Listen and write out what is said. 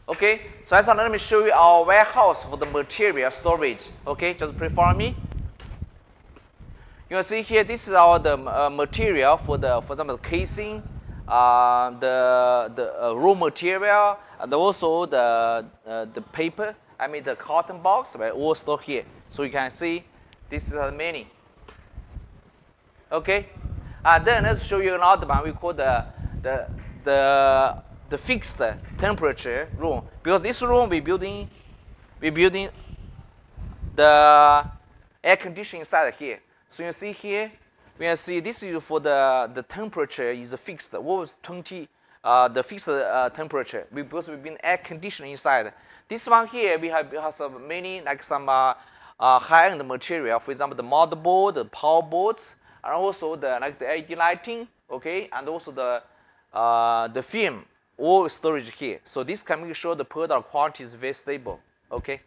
Okay, so let me show you our warehouse for the material storage. Okay, just please follow me. You can see here, this is our material for example, the casing, the raw material, and also the paper. I mean the cotton box, right, all stored here. So you can see this is many. Okay, and then let's show you another one. We call the fixed temperature room, because this room we building the air conditioning inside here. So you see here, we can see this is for the temperature is fixed. What was 20? The fixed temperature because we've been air conditioning inside. This one here we have some many like some high-end material. For example, the motherboard, the power boards, and also the LED lighting. Okay, and also the film, all storage here. So this can make sure the product quality is very stable. Okay.